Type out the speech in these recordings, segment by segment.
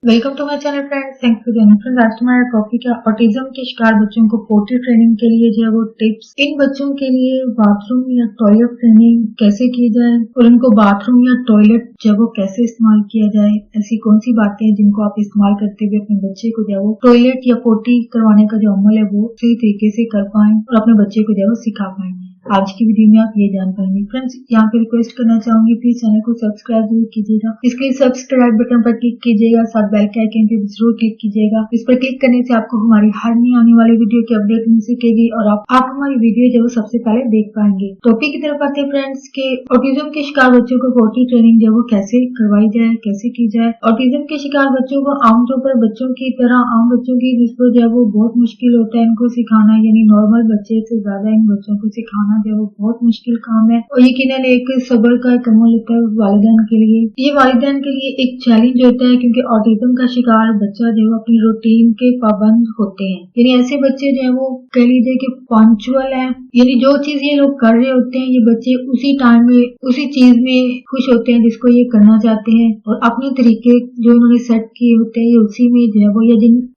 Welcome to my channel friends, thanks for joining friends. आज हमारा topic है autism के शिकार बच्चों को पोटी ट्रेनिंग के लिए जो है वो टिप्स। इन बच्चों के लिए बाथरूम या टॉयलेट ट्रेनिंग कैसे की जाए और इनको बाथरूम या टॉयलेट जो है वो कैसे इस्तेमाल किया जाए, ऐसी कौन सी बातें हैं जिनको आप इस्तेमाल करते हुए अपने बच्चे को जो है वो टॉयलेट या पोटी करवाने का जो अमल है वो सही तरीके से कर पाए और अपने बच्चे को जो है वो सिखा पाए। आज की वीडियो में आप ये जान पाएंगे। फ्रेंड्स, यहाँ पे रिक्वेस्ट करना चाहूंगी, प्लीज चैनल को सब्सक्राइब जरूर कीजिएगा। इसके लिए सब्सक्राइब बटन पर क्लिक कीजिएगा, साथ बेल के आइकन पे जरूर क्लिक कीजिएगा। इस पर क्लिक करने से आपको हमारी हर नई आने वाली वीडियो की अपडेट मिल सकेगी और आप हमारी वीडियो जो सबसे पहले देख पाएंगे। टॉपिक की तरफ आते हैं फ्रेंड्स के ऑटिज्म के शिकार बच्चों को पोटी ट्रेनिंग जो वो कैसे करवाई जाए, कैसे की जाए। ऑटिज्म के शिकार बच्चों को आमतौर पर बच्चों की तरह आम बच्चों की जिसको जो है वो बहुत मुश्किल होता है इनको सिखाना, यानी नॉर्मल बच्चे से ज्यादा इन बच्चों को सिखाना जो है वो बहुत मुश्किल काम है और यकीनन एक सब्र का एक अमल होता है वालिदैन के लिए। ये वालिदैन के लिए एक चैलेंज होता है क्योंकि ऑटिज्म का शिकार बच्चा जो है अपनी रूटीन के पाबंद होते हैं, यानी ऐसे बच्चे जो है वो कह लीजिए कि पंक्चुअल है, यानी जो चीज ये लोग कर रहे होते हैं ये बच्चे उसी टाइम में उसी चीज में खुश होते हैं जिसको ये करना चाहते हैं और अपने तरीके जो इन्होंने सेट किए होते हैं ये उसी में जो है वो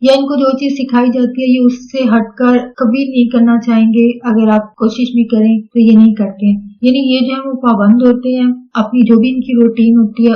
या इनको जो चीज सिखाई जाती है ये उससे हटकर कभी नहीं करना चाहेंगे। अगर आप कोशिश भी करें तो ये नहीं करते हैं, यानी ये जो है वो पाबंद होते हैं, अपनी जो भी इनकी रूटीन होती है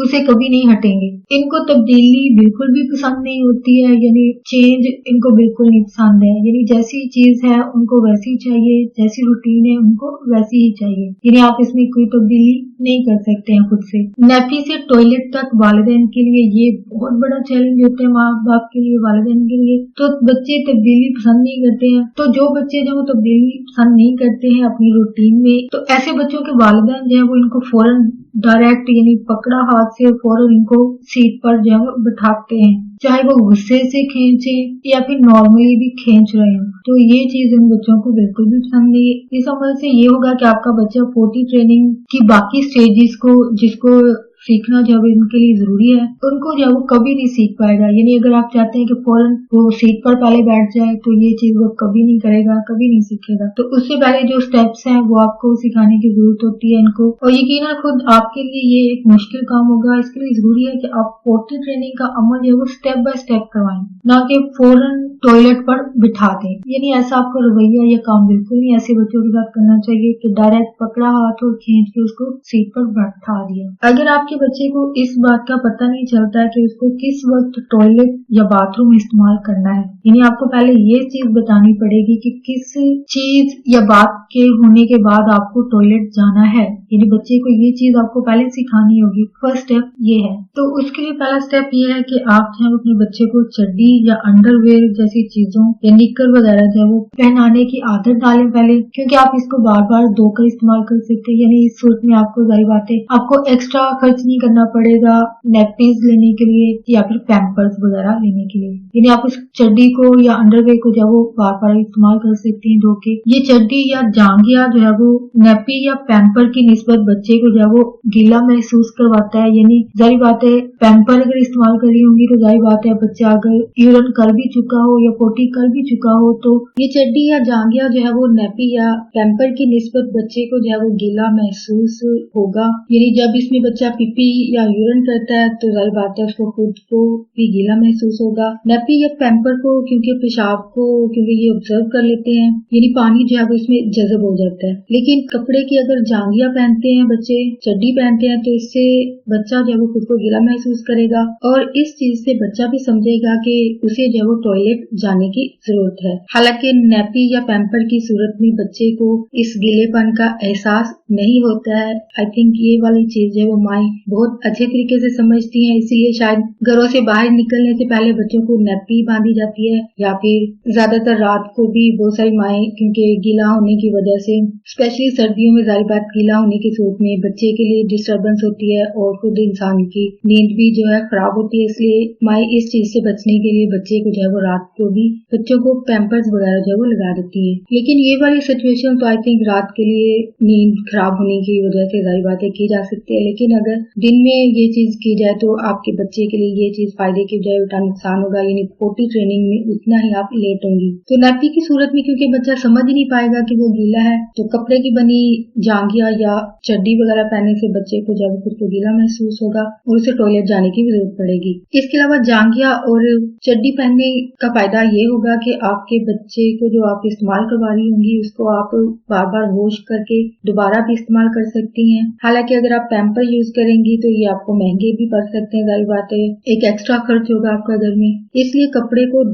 उसे कभी नहीं हटेंगे। इनको तब्दीली बिल्कुल भी पसंद नहीं होती है, यानी चेंज इनको बिल्कुल नहीं पसंद है, यानी जैसी चीज है उनको वैसी चाहिए, जैसी रूटीन है उनको वैसी ही चाहिए, यानी आप इसमें कोई तब्दीली नहीं कर सकते हैं खुद से। नैपी से टॉयलेट तक वालिदैन के लिए ये बहुत बड़ा चैलेंज होता है, माँ बाप के लिए, वालिदैन के लिए। तो बच्चे तब्दीली पसंद नहीं करते हैं, तो जो बच्चे जो तब्दीली पसंद नहीं करते हैं अपनी रूटीन में, तो ऐसे बच्चों के वालिदैन जो है वो इनको फौरन डायरेक्ट यानी पकड़ा हाथ से फौरन इनको सीट पर जो है बिठाते हैं, चाहे वो गुस्से से खींचे या फिर नॉर्मली भी खींच रहे हैं। तो ये चीज उन बच्चों को बिल्कुल भी पसंद नहीं है। इस अमल से ये होगा कि आपका बच्चा पोटी ट्रेनिंग की बाकी स्टेजेस को जिसको सीखना जो है इनके लिए जरूरी है उनको जो है वो कभी नहीं सीख पाएगा। यानी अगर आप चाहते हैं कि फौरन वो सीट पर पहले बैठ जाए तो ये चीज वो कभी नहीं करेगा, कभी नहीं सीखेगा। तो उससे पहले जो स्टेप्स हैं वो आपको सिखाने की जरूरत होती है इनको, और यकीनन खुद आपके लिए ये एक मुश्किल काम होगा। इसके लिए जरूरी है कि आप पोटी ट्रेनिंग का अमल जो है वो स्टेप बाय स्टेप करवाएं, ना कि फौरन टॉयलेट पर बिठा दें। यानी ऐसा आपका रवैया या काम बिल्कुल नहीं ऐसे बच्चों के साथ करना चाहिए कि डायरेक्ट पकड़ा हाथ और खींच के उसको सीट पर बैठा दिया। अगर आपके बच्चे को इस बात का पता नहीं चलता है कि उसको किस वक्त टॉयलेट या बाथरूम इस्तेमाल करना है, यानी आपको पहले ये चीज बतानी पड़ेगी कि किस चीज या बात के होने के बाद आपको टॉयलेट जाना है, यानी बच्चे को ये चीज आपको पहले सिखानी होगी। फर्स्ट स्टेप ये है। तो उसके लिए पहला स्टेप ये है कि आप जो है अपने बच्चे को चड्डी या अंडरवेयर जैसी चीजों या निक्कर वगैरह जो है वो पहनाने की आदत डालें पहले, क्योंकि आप इसको बार बार धोकर इस्तेमाल कर सकते हैं। यानी इस सूरत में आपको जारी बात है आपको एक्स्ट्रा खर्च नहीं करना पड़ेगा नैपीज लेने के लिए या फिर पैम्पर्स वगैरह लेने के लिए, यानी आप इस चड्डी को या अंडरवेयर को जो है वो बार बार इस्तेमाल कर सकते हैं धो के। ये चड्डी या जांघिया जो है वो नैपी या पैम्पर की निस्बत बच्चे को जो है वो गीला महसूस करवाता है। यानी जारी बात है पैम्पर अगर इस्तेमाल कर रही होंगी तो जारी बात है बच्चा अगर यूरिन कर भी चुका हो या पोटी कर भी चुका हो तो ये चड्डी या जांघिया जो है वो नैपी या पैम्पर की निस्बत बच्चे को जो है वो गीला महसूस होगा। यानी जब इसमें बच्चा पीपी या यूरिन करता है तो जाहिर बात है उसको खुद को भी गीला महसूस होगा। नैपी या पैम्पर को क्योंकि पेशाब को क्योंकि ये ऑब्जर्व कर लेते हैं, यानी पानी जो है वो इसमें जज़ब हो जाता है। लेकिन कपड़े की अगर जांघिया पहनते हैं बच्चे, चड्डी पहनते हैं, तो इससे बच्चा जो है वो खुद को गीला महसूस करेगा और इस चीज से बच्चा भी समझेगा कि उसे जो है वो टॉयलेट जाने की जरूरत है। हालांकि नैपी या पैम्पर की सूरत में बच्चे को इस गीलेपन का एहसास नहीं होता है। आई थिंक ये वाली चीज है वो माएं बहुत अच्छे तरीके से समझती हैं, इसीलिए शायद घरों से बाहर निकलने से पहले बच्चों को नैपी बांधी जाती है या फिर ज्यादातर रात को भी बहुत सारी माएं क्योंकि गीला होने की वजह से, स्पेशली सर्दियों में जारी बात गीला होने की सूरत में बच्चे के लिए डिस्टर्बेंस होती है और खुद इंसान की नींद भी जो है खराब होती है, इसलिए माएं इस चीज से बचने के लिए बच्चे को जो है वो रात को भी बच्चों को पैम्पर्स वगैरह जो है वो लगा देती है। लेकिन ये वाली सिचुएशन तो आई थिंक रात के लिए नींद खराब होने की वजह से जारी बात है की जा सकती है, लेकिन अगर दिन में ये चीज की जाए तो आपके बच्चे के लिए ये चीज फायदे की बजाय उल्टा नुकसान होगा, यानी पोटी ट्रेनिंग में उतना ही आप लेट होंगी। तो नैपी की सूरत में क्योंकि बच्चा समझ ही नहीं पाएगा कि वो गीला है, तो कपड़े की बनी जांघिया या चड्डी वगैरह पहनने से बच्चे को जब खुद को गीला महसूस होगा और उसे टॉयलेट जाने की जरूरत पड़ेगी। इसके अलावा जांघिया और चड्डी पहनने का फायदा ये होगा कि आपके बच्चे को जो आप इस्तेमाल करवा रही होंगी उसको आप बार बार वॉश करके दोबारा भी इस्तेमाल कर सकती हैं। हालांकि अगर आप पैम्पर यूज करेंगी तो ये आपको महंगे भी पड़ सकते हैं, जाहिर बात है एक एक्स्ट्रा खर्च होगा आपका घर में, इसलिए कपड़े को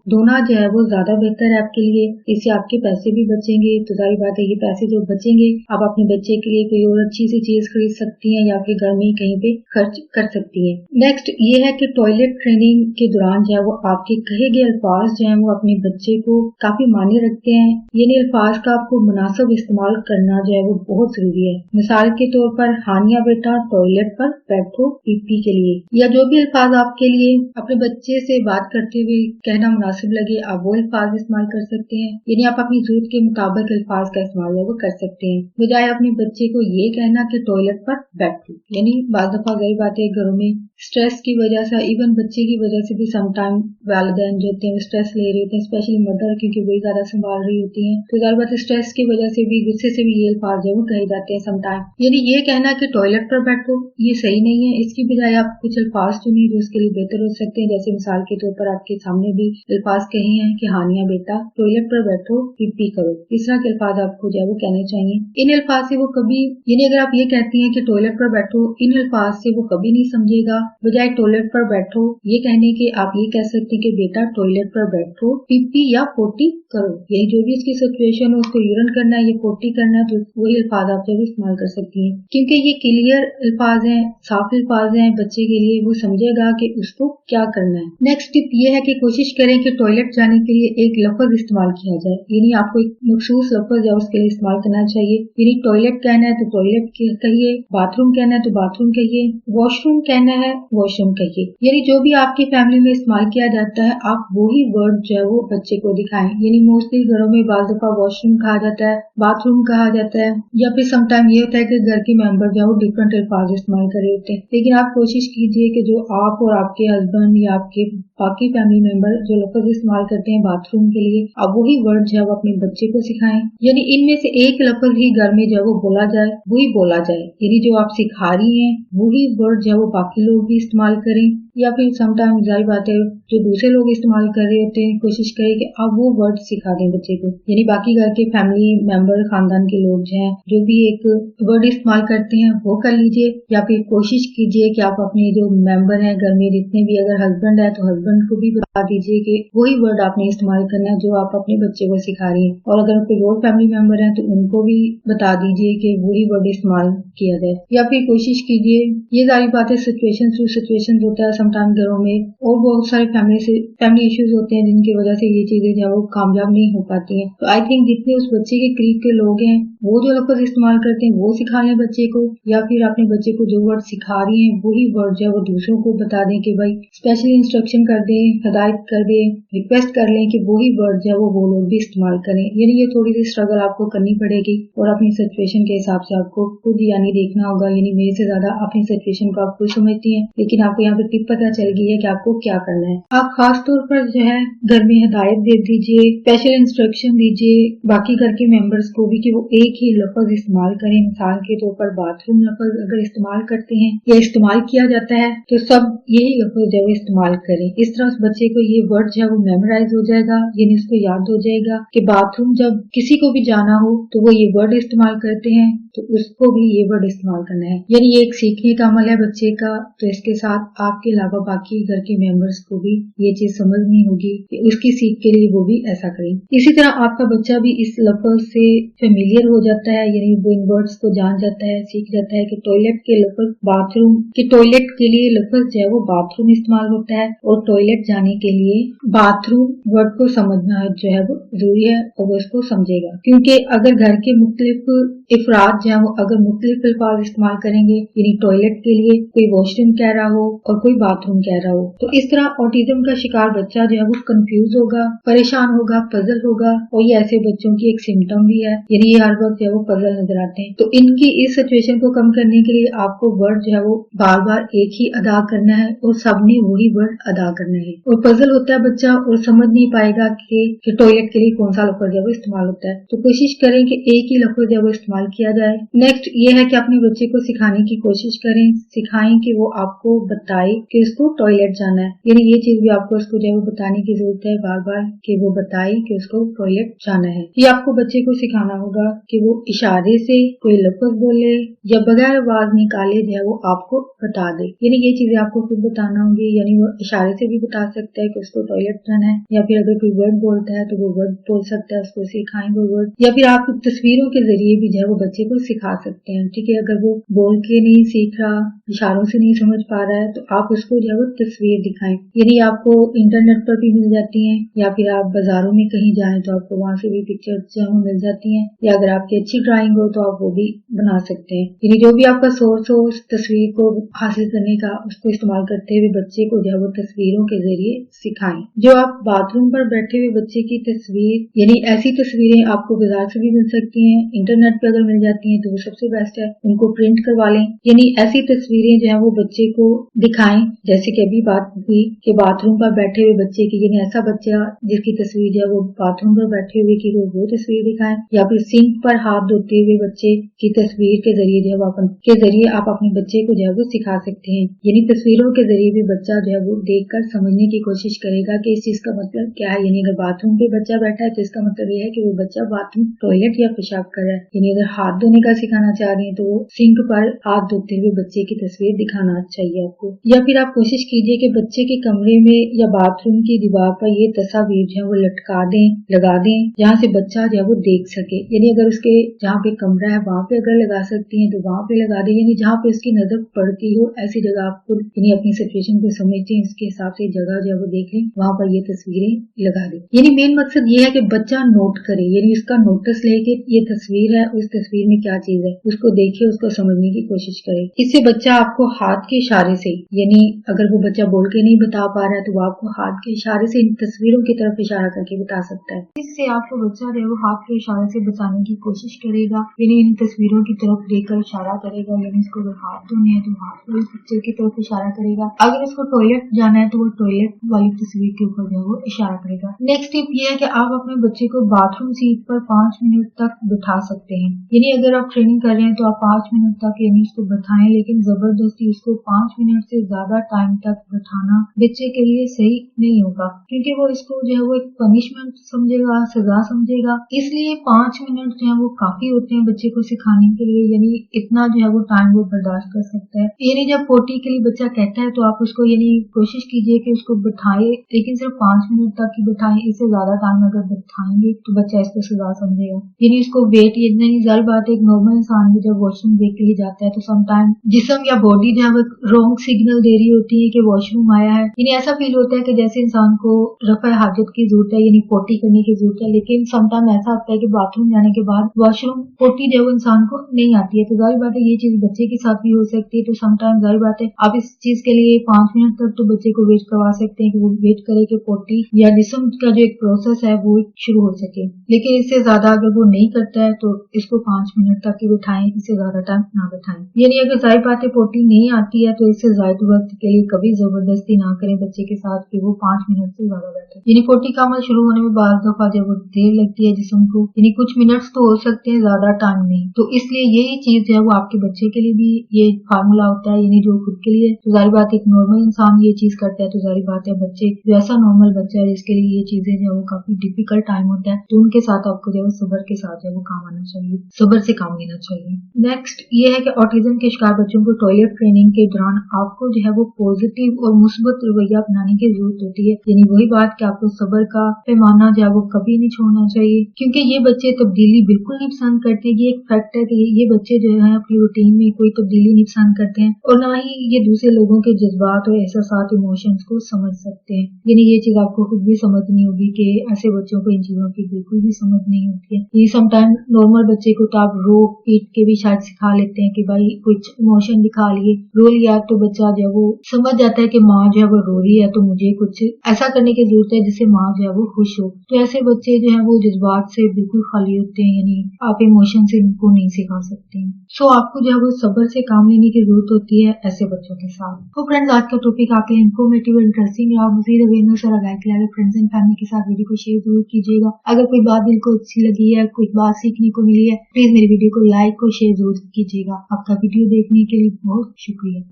धोना जो है वो ज्यादा बेहतर है आपके लिए। इससे आपके पैसे भी बचेंगे, तो जाहिर बात है ये पैसे जो बचेंगे आप अपने बच्चे के लिए कोई और अच्छी सी चीज खरीद सकती हैं या फिर घर में कहीं पे खर्च कर सकती हैं। नेक्स्ट ये है कि टॉयलेट ट्रेनिंग के दौरान जो है वो आपके कहे गए अल्फाज जो है वो अपने बच्चे को काफी मायने रखते हैं, यानी अल्फाज का आपको मुनासिब इस्तेमाल करना जो है वो बहुत जरूरी है। मिसाल के तौर पर हानिया बेटा टॉयलेट पर बैठो पीपी के लिए, या जो भी अल्फाज आपके लिए अपने बच्चे से बात करते हुए कहना मुनासिब लगे आप वो अल्फाज इस्तेमाल कर सकते हैं, यानी आप अपनी जरूरत के मुताबिक अल्फाज का इस्तेमाल वो कर सकते हैं, बजाय अपने बच्चे को ये कहना कि टॉयलेट पर बैठो। यानी बाज़ दफा गई बात है घरों में स्ट्रेस की वजह से, इवन बच्चे की वजह से भी समटाइम वालिदैन जो होते हैं स्ट्रेस ले रहे होते हैं, स्पेशली मदर क्योंकि वही ज्यादा संभाल रही होती हैं, तो जाहिर बात है स्ट्रेस की वजह से भी गुस्से से भी ये अल्फाज जो कहे जाते हैं समटाइम। यानी ये कहना कि टॉयलेट पर बैठो ये सही नहीं है, इसकी बजाय आप कुछ अल्फाज चुनिए जो उसके लिए बेहतर हो सकते हैं। जैसे मिसाल के तौर पर आपके सामने भी अल्फाज कहे हैं कि हानिया बेटा टॉयलेट पर बैठो पीपी करो, इस तरह के अल्फाज आपको जो है वो कहने चाहिए। इन अल्फाज से वो कभी, यानी अगर आप ये कहती हैं कि टॉयलेट पर बैठो, इन अल्फाज से वो कभी नहीं समझेगा, बजाय टॉयलेट पर बैठो ये कहने के आप ये कह सकते हैं कि बेटा टॉयलेट पर बैठो पीपी या पोटी करो, यही जो भी इसकी सिचुएशन हो, उसको यूरिन करना है या पोटी करना है, तो वही अल्फाज आप जब इस्तेमाल कर सकती हैं क्योंकि ये क्लियर अल्फाज हैं, साफ अल्फाज हैं बच्चे के लिए, वो समझेगा कि उसको क्या करना है। नेक्स्ट टिप ये है कि कोशिश करें कि टॉयलेट जाने के लिए एक लफ्ज इस्तेमाल किया जाए, यानी आपको एक मखसूस लफ्ज है उसके लिए इस्तेमाल करना चाहिए। यानी टॉयलेट कहना है तो टॉयलेट कहिए, बाथरूम कहना है तो बाथरूम कहिए, वॉशरूम कहना है वॉशरूम कहिए, यानी जो भी आपकी फैमिली में इस्तेमाल किया जाता है आप वही वर्ड जो है वो बच्चे को दिखाएं। यानी मोस्टली घरों में बाज़ दफा वॉशरूम कहा जाता है, बाथरूम कहा जाता है, या फिर समटाइम ये होता है कि घर के मेंबर जो है वो डिफरेंट अल्फाज इस्तेमाल कर रहे होते हैं, लेकिन आप कोशिश कीजिए कि जो आप और आपके हस्बैंड या आपके बाकी फैमिली मेंबर जो लफ्ज इस्तेमाल करते हैं बाथरूम के लिए, आप वही वर्ड जो है वो अपने बच्चे को सिखाएं। यानी इनमें से एक लफ्ज ही घर में जो है वो बोला जाए, वही बोला जाए, यानी जो आप सिखा रही हैं वही वर्ड जो है वो बाकी लोग भी इस्तेमाल करें, या फिर समटाइम जाहिर बात है जो दूसरे लोग इस्तेमाल कर रहे होते हैं कोशिश करें कि आप वो वर्ड सिखा दें बच्चे को। यानी बाकी घर के फैमिली मेंबर खानदान के लोग जो हैं जो भी एक वर्ड इस्तेमाल करते हैं वो कर लीजिए, या फिर कोशिश कीजिए कि आप अपने जो मेंबर हैं घर में जितने भी, अगर हस्बैंड है तो हस्बैंड को भी बता दीजिए कि वही वर्ड आपने इस्तेमाल करना है जो आप अपने बच्चे को सिखा रही हैं, और अगर कोई और फैमिली मेंबर है तो उनको भी बता दीजिए कि वही वर्ड इस्तेमाल किया जाए। या फिर कोशिश कीजिए, ये सारी बातें सिचुएशन टू सिचुएशन होता है, समटाइम घरों में और बहुत सारे फैमिली इश्यूज होते हैं जिनकी वजह से ये चीजें जो वो कामयाब नहीं हो पाती हैं। तो आई थिंक जितने उस बच्चे के करीब के लोग हैं वो जो लफ्ज इस्तेमाल करते हैं वो सिखा लें बच्चे को, या फिर अपने बच्चे को जो वर्ड सिखा रही हैं वही वर्ड जो है वो दूसरों को बता दें कि भाई स्पेशली इंस्ट्रक्शन कर दें, हिदायत कर दें, रिक्वेस्ट कर लें कि वही वर्ड जो है वो लोग भी इस्तेमाल करें। यानी ये थोड़ी सी स्ट्रगल आपको करनी पड़ेगी और अपनी सिचुएशन के हिसाब से आपको खुद यानी देखना होगा। यानी मेरे से ज्यादा अपनी सिचुएशन को आप खुद समझती हैं, लेकिन आपको यहाँ पे टिप पता चल गई है कि आपको क्या करना है। आप खास तौर पर जो है घर में हिदायत दे दीजिए, स्पेशल इंस्ट्रक्शन दीजिए बाकी घर के मेंबर्स को भी कि वो एक ही लफ्ज इस्तेमाल करें। मिसाल के तौर पर बाथरूम लफ्ज अगर इस्तेमाल करते हैं या इस्तेमाल किया जाता है तो सब यही लफ्ज जो है इस्तेमाल करें। इस तरह उस बच्चे को ये वर्ड जो है वो मेमोराइज हो जाएगा, यानी उसको याद हो जाएगा कि बाथरूम जब किसी को भी जाना हो तो वो ये वर्ड इस्तेमाल करते हैं, तो उसको भी ये वर्ड इस्तेमाल करना है। यानी ये एक सीखने का अमल है बच्चे का, तो इसके साथ आपके अलावा बाकी घर के मेंबर्स को भी ये चीज समझनी होगी कि उसकी सीख के लिए वो भी ऐसा करें। इसी तरह आपका बच्चा भी इस लफ्ज से फेमिलियर हो जाता है, यानी वो इन वर्ड्स को जान जाता है, सीख जाता है कि टॉयलेट के लफ्ज बाथरूम के, टॉयलेट के लिए लफ्ज जो है वो बाथरूम इस्तेमाल होता है और टॉयलेट जाने के लिए बाथरूम वर्ड को समझना जो है वो जरूरी है और वो इसको समझेगा। क्योंकि अगर घर के मुख्तलिफ इफराद जो है वो अगर मुख्तलिफ अल्फाज इस्तेमाल करेंगे, यानी टॉयलेट के लिए कोई वॉशरूम कह रहा हो और कोई बाथरूम कह रहा हो, तो इस तरह ऑटिज्म का शिकार बच्चा जो है वो कंफ्यूज होगा, परेशान होगा, पजल होगा। और ये ऐसे बच्चों की एक सिम्टम भी है, यानी ये हर वक्त जो है वो पजल नजर आते हैं। तो इनकी इस सिचुएशन को कम करने के लिए आपको वर्ड जो है वो बार बार एक ही अदा करना है और सबने वही वर्ड अदा करना है। और पजल होता है बच्चा और समझ नहीं पाएगा कि टॉयलेट के लिए कौन सा लफ्ज जो है वो इस्तेमाल होता है, तो कोशिश करें कि एक ही लफ्ज जो है वो इस्तेमाल किया जाए। नेक्स्ट ये है कि अपने बच्चे को सिखाने की कोशिश करें, सिखाएं कि वो आपको बताए कि उसको टॉयलेट जाना है, यानी ये चीज भी आपको उसको जो है वो बताने की जरूरत है बार बार कि वो बताए कि उसको टॉयलेट जाना है। ये आपको बच्चे को सिखाना होगा कि वो इशारे से कोई लफ्ज बोले या बगैर आवाज निकाले जो है वो आपको बता दे, यानी ये चीजें आपको खुद बताना होंगी। यानी वो इशारे से भी बता सकता है कि उसको टॉयलेट जाना है, या फिर अगर कोई वर्ड बोलता है तो वो वर्ड बोल सकता है, उसको सिखाएं वो वर्ड, या फिर आप तस्वीरों के जरिए भी जो है वो बच्चे को सिखा सकते हैं। ठीक है, अगर वो बोल के नहीं सीख रहा, इशारों से नहीं समझ पा रहा है, तो आप उसको जो है वो तस्वीर दिखाएं, यानी आपको इंटरनेट पर भी मिल जाती हैं, या फिर आप बाजारों में कहीं जाएं तो आपको वहां से भी पिक्चर जो है वो मिल जाती हैं, या अगर आपकी अच्छी ड्राइंग हो तो आप वो भी बना सकते हैं। यानी जो भी आपका सोर्स हो उस तस्वीर को हासिल करने का, उसको इस्तेमाल करते हुए बच्चे को जो है वो तस्वीरों के जरिए सिखाएं। जो आप बाथरूम पर बैठे हुए बच्चे की तस्वीर, यानी ऐसी तस्वीरें आपको बाजार से भी मिल सकती हैं, इंटरनेट पे अगर मिल जाती हैं तो वो सबसे बेस्ट है, उनको प्रिंट करवा लें। यानी ऐसी तस्वीरें जो है वो बच्चे को दिखाएं, जैसे कि अभी बात हुई कि बाथरूम पर बैठे हुए बच्चे की, यानी ऐसा बच्चा जिसकी तस्वीर जो है वो बाथरूम पर बैठे हुए की वो तस्वीर दिखाएं, या फिर सिंक पर हाथ धोते हुए बच्चे की तस्वीर के जरिए जो है आप अपने बच्चे को जो है वो सिखा सकते हैं। यानी तस्वीरों के जरिए भी बच्चा जो है वो देखकर समझने की कोशिश करेगा कि इस चीज का मतलब क्या है। यानी अगर बाथरूम पे बच्चा बैठा है तो इसका मतलब ये है कि वो बच्चा बाथरूम, टॉयलेट या पेशाब कर रहा है। यानी अगर हाथ धोने का सिखाना चाह रहे हैं तो वो सिंक पर हाथ धोते हुए बच्चे की तस्वीर दिखाना चाहिए आपको। या फिर आप कोशिश कीजिए कि बच्चे के कमरे में या बाथरूम की दीवार पर ये तस्वीर जो है वो लटका दें, लगा दें, जहाँ से बच्चा जो है वो देख सके। यानी अगर उसके जहाँ पे कमरा है वहां पे अगर लगा सकती हैं तो वहां पे लगा दें, यानी जहाँ पे उसकी नजर पड़ती हो ऐसी जगह आपको, यानी अपनी सिचुएशन को समझते हैं इसके हिसाब से जगह जो है वो देखें, वहां पर ये तस्वीरें लगा दें। यानी मेन मकसद ये है कि बच्चा नोट करे, यानी उसका नोटिस ले कि ये तस्वीर है, उस तस्वीर में क्या चीज है, उसको देखे, उसको समझने की कोशिश करे। इससे बच्चा आपको हाथ के इशारे से, यानी अगर वो बच्चा बोल के नहीं बता पा रहा है तो वो आपको हाथ के इशारे से इन तस्वीरों की तरफ इशारा करके बता सकता है। इससे आपको बच्चा जो है वो हाथ के इशारे से बताने की कोशिश करेगा, यानी इन तस्वीरों की तरफ देखकर इशारा करेगा। यानी इसको अगर हाथ धोने है तो हाथ वाली पिक्चर की तरफ इशारा करेगा, अगर इसको टॉयलेट जाना है तो वो टॉयलेट वाली तस्वीर के ऊपर जो है वो इशारा करेगा। नेक्स्ट टिप ये है कि आप अपने बच्चे को बाथरूम सीट पर 5 मिनट तक बिठा सकते हैं। यानी अगर आप ट्रेनिंग कर रहे हैं तो आप 5 मिनट तक यानी उसको बिठाएं, लेकिन जबरदस्ती उसको 5 मिनट से ज्यादा टाइम तक बिठाना बच्चे के लिए सही नहीं होगा, क्योंकि वो इसको जो है वो एक पनिशमेंट समझेगा, सजा समझेगा। इसलिए 5 मिनट जो है वो काफी होते हैं बच्चे को सिखाने के लिए, यानी इतना जो है वो टाइम वो बर्दाश्त कर सकता है। यानी जब पोटी के लिए बच्चा कहता है तो आप उसको यानी कोशिश कीजिए कि उसको बिठाए, लेकिन सिर्फ 5 मिनट तक ही बिठाएं। इससे ज्यादा टाइम अगर बिठाएंगे तो बच्चा इसको सजा समझेगा। यानी उसको वेट, ये नहीं जल बात है, एक नॉर्मल इंसान भी जब वॉशरूम ब्रेक के लिए जाता है तो समटाइम जिस्म या बॉडी जो है वो रॉन्ग सिग्नल दे रही होती है कि वॉशरूम आया है। यानी ऐसा फील होता है कि जैसे इंसान को रफ़ा हाजत की जरूरत है, यानी पोटी करने की जरूरत है, लेकिन समटाइम ऐसा होता है कि बाथरूम जाने के बाद वॉशरूम पोटी जो इंसान को नहीं आती है। तो जाहिर बात है ये चीज बच्चे के साथ भी हो सकती है। तो समटाइम जाहिर बात है आप इस चीज के लिए 5 मिनट तक तो बच्चे को वेट करवा सकते हैं कि वो वेट करे कि पोटी या जिस्म का जो एक प्रोसेस है वो शुरू हो सके, लेकिन इससे ज्यादा अगर वो नहीं करता है तो इसको 5 मिनट तक ही बिठाएं, इससे ज्यादा टाइम ना बिठाएं। यानी अगर जाहिर बात है पोटी नहीं आती है तो इससे ज्यादा वक्त के लिए कभी जबरदस्ती ना करें बच्चे के साथ कि वो 5 मिनट से ज्यादा बैठे। यानी पोटी का अमल शुरू होने में बाज़ दफा जब वो देर लगती है जिस्म को, यानी कुछ मिनट्स तो हो सकते हैं, ज्यादा टाइम नहीं। तो इसलिए यही चीज जो है वो आपके बच्चे के लिए भी ये फार्मूला होता है, यानी जो खुद के लिए तो जाहिर बात एक नॉर्मल इंसान ये चीज करता है, तो जाहिर बात है बच्चे जो ऐसा नॉर्मल बच्चा है जिसके लिए ये चीजें जो है वो काफी डिफिकल्ट टाइम होता है, तो उनके साथ आपको जो है सब्र के साथ जो है वो काम आना चाहिए, सब्र से काम लेना चाहिए। नेक्स्ट ये है कि ऑटिज्म के शिकार बच्चों को टॉयलेट ट्रेनिंग के दौरान आपको जो है वो पॉजिटिव और मुस्बत रवैया अपनाने की जरूरत होती है। यानी वही बात कि आपको सब्र का पैमाना जो है वो कभी नहीं छोड़ना चाहिए, क्योंकि ये बच्चे तब्दीली बिल्कुल नहीं पसंद करते। ये एक फैक्ट है कि ये बच्चे जो है अपनी रूटीन में कोई तब्दीली नहीं पसंद करते हैं, और ना ही ये दूसरे लोगों के जज्बात और एहसास इमोशंस को समझ सकते हैं। यानी ये चीज आपको खुद भी समझनी होगी कि ऐसे बच्चों को इन चीजों की बिल्कुल भी समझ नहीं होती है। ये समटाइम नॉर्मल बच्चे को तो आप रो रो पीट के भी शायद सिखा लेते हैं कि भाई कुछ इमोशन दिखा लिए, रो लिया तो बच्चा जो है वो समझ जाता है कि माँ जो है वो रो रही है तो मुझे कुछ ऐसा करने की जरूरत है जिससे माँ जो है वो खुश हो। तो ऐसे बच्चे जो है वो जज्बात से बिल्कुल खाली होते हैं, यानी आप इमोशन से इनको नहीं सिखा सकते हैं। सो आपको जो है वो सब्र से काम लेने की जरूरत होती है ऐसे बच्चों के साथ। तो फ्रेंड्स, आज का टॉपिक आपके लिए इन्फॉर्मेटिव और इंटरेस्टिंग है। आप मजीद अवेयरनेस और आगाही के लिए फ्रेंड्स एंड फैमिली के साथ वीडियो को शेयर जरूर कीजिएगा। अगर कोई बात दिल को अच्छी लगी है, कोई बात सीखने को मिली है, प्लीज मेरी वीडियो को लाइक और शेयर जरूर कीजिएगा। आपका वीडियो देखने के लिए बहुत शुक्रिया।